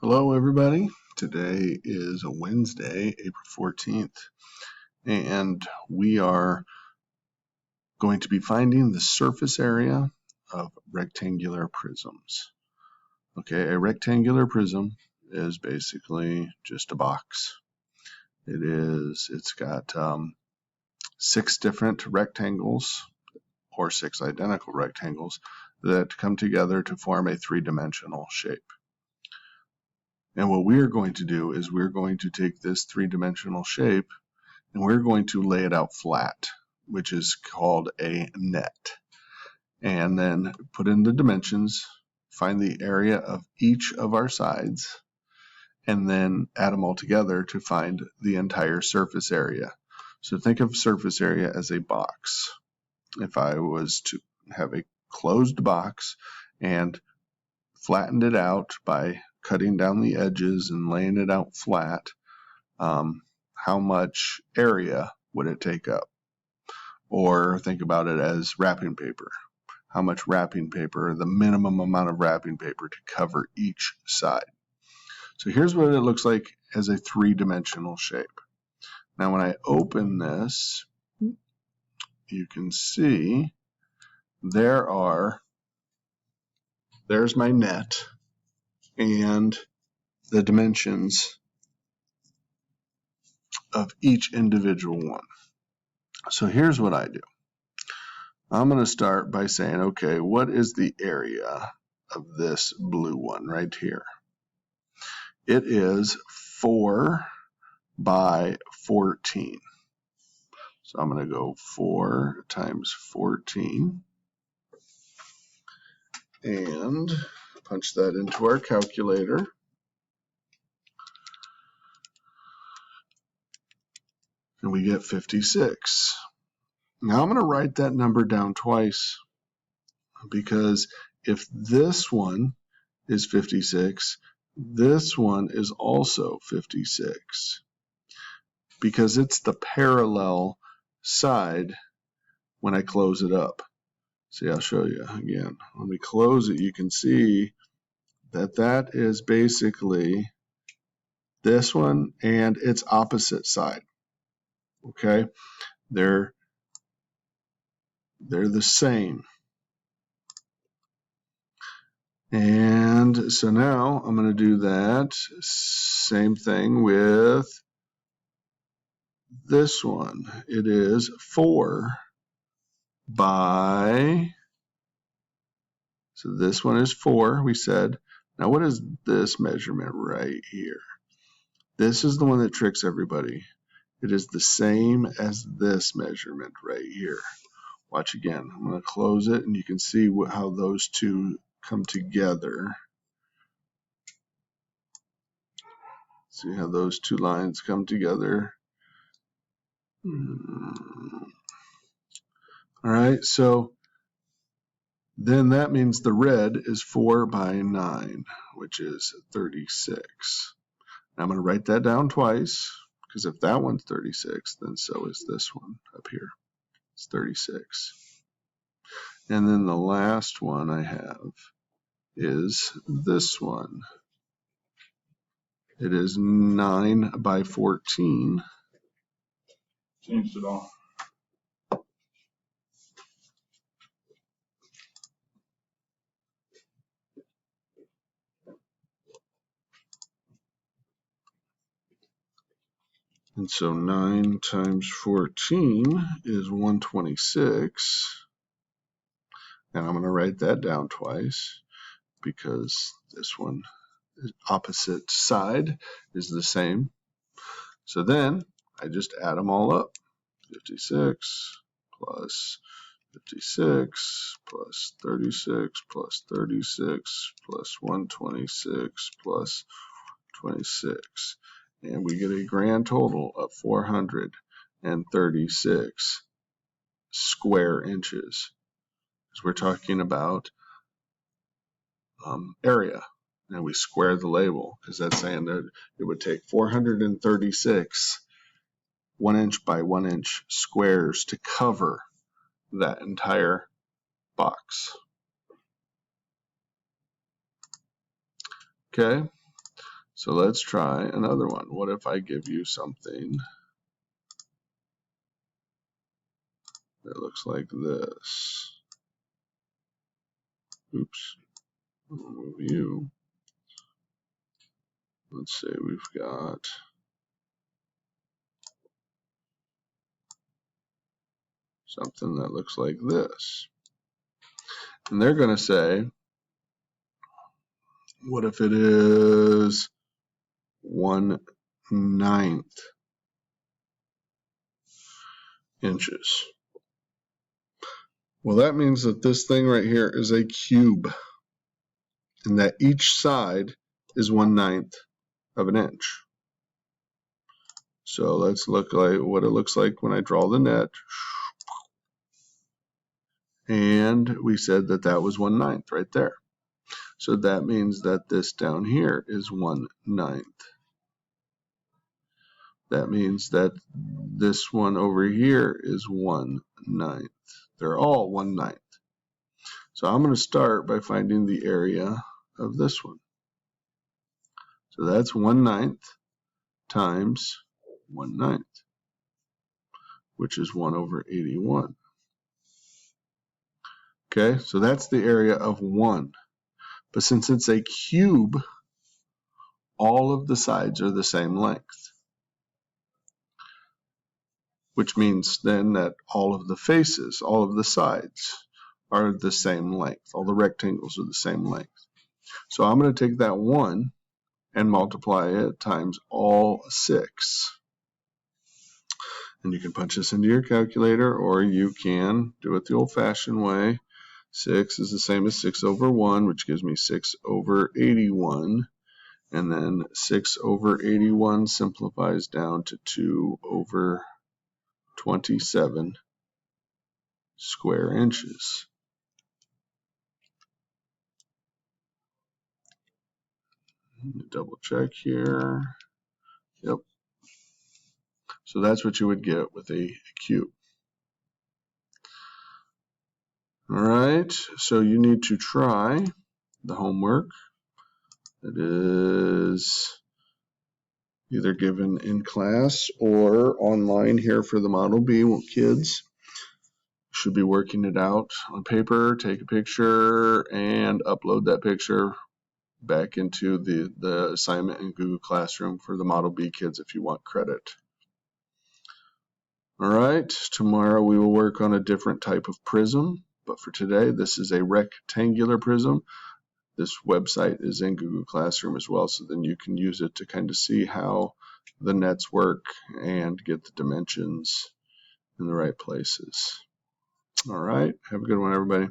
Hello everybody. Today is a Wednesday, April 14th, and we are going to be finding the surface area of rectangular prisms. Okay, a rectangular prism is basically just a box. It's got 6 different rectangles or 6 identical rectangles that come together to form a 3-dimensional shape. And what we're going to do is we're going to take this 3-dimensional shape and we're going to lay it out flat, which is called a net. And then put in the dimensions, find the area of each of our sides, and then add them all together to find the entire surface area. So think of surface area as a box. If I was to have a closed box and flattened it out by cutting down the edges and laying it out flat, how much area would it take up? Or think about it as wrapping paper. How much wrapping paper, the minimum amount of wrapping paper to cover each side. So here's what it looks like as a 3-dimensional shape. Now when I open this, you can see there's my net and the dimensions of each individual one. So here's what I do. I'm going to start by saying, okay, what is the area of this blue one right here? It is 4 by 14. So I'm going to go 4 times 14 and punch that into our calculator. And we get 56. Now I'm going to write that number down twice, because if this one is 56, this one is also 56, because it's the parallel side when I close it up. See, I'll show you again. When we close it, you can see that that is basically this one and its opposite side. Okay, they're the same. And so now I'm going to do that same thing with this one. It is 4 by, so this one is 4, we said. Now what is this measurement right here? This is the one that tricks everybody. It is the same as this measurement right here. Watch again. I'm going to close it and you can see how those two come together. See how those two lines come together. All right, so then that means the red is 4 by 9, which is 36. Now I'm going to write that down twice, because if that one's 36, then so is this one up here. It's 36. And then the last one I have is this one. It is 9 by 14. Changed it all. And so 9 times 14 is 126. And I'm going to write that down twice, because this one, opposite side, is the same. So then I just add them all up. 56 plus 56 plus 36 plus 36 plus 126 plus 26. And we get a grand total of 436 square inches. Because we're talking about area. And we square the label, because that's saying that it would take 436 1-inch by 1-inch squares to cover that entire box. Okay, So let's try another one. What if I give you something that looks like this? Oops, I'll remove you. Let's say we've got something that looks like this. And they're going to say, what if it is 1/9 inches? Well, that means that this thing right here is a cube, and that each side is 1/9 of an inch. So let's look like what it looks like when I draw the net. And we said that that was 1/9 right there. So that means that this down here is 1/9. That means that this one over here is 1/9. They're all 1/9. So I'm going to start by finding the area of this one. So that's 1/9 times 1/9, which is 1/81. Okay, so that's the area of 1. But since it's a cube, all of the sides are the same length, which means then that all of the faces, all of the sides are the same length. All the rectangles are the same length. So I'm going to take that 1 and multiply it times all 6. And you can punch this into your calculator, or you can do it the old-fashioned way. 6 is the same as 6/1, which gives me 6/81. And then 6/81 simplifies down to 2/27 square inches. Double check here. Yep. So that's what you would get with a cube. All right, so you need to try the homework that is either given in class or online here for the Model B kids. Should be working it out on paper, take a picture, and upload that picture back into the assignment in Google Classroom for the Model B kids if you want credit. All right, tomorrow we will work on a different type of prism, but for today, this is a rectangular prism. This website is in Google Classroom as well, so then you can use it to kind of see how the nets work and get the dimensions in the right places. All right, have a good one, everybody.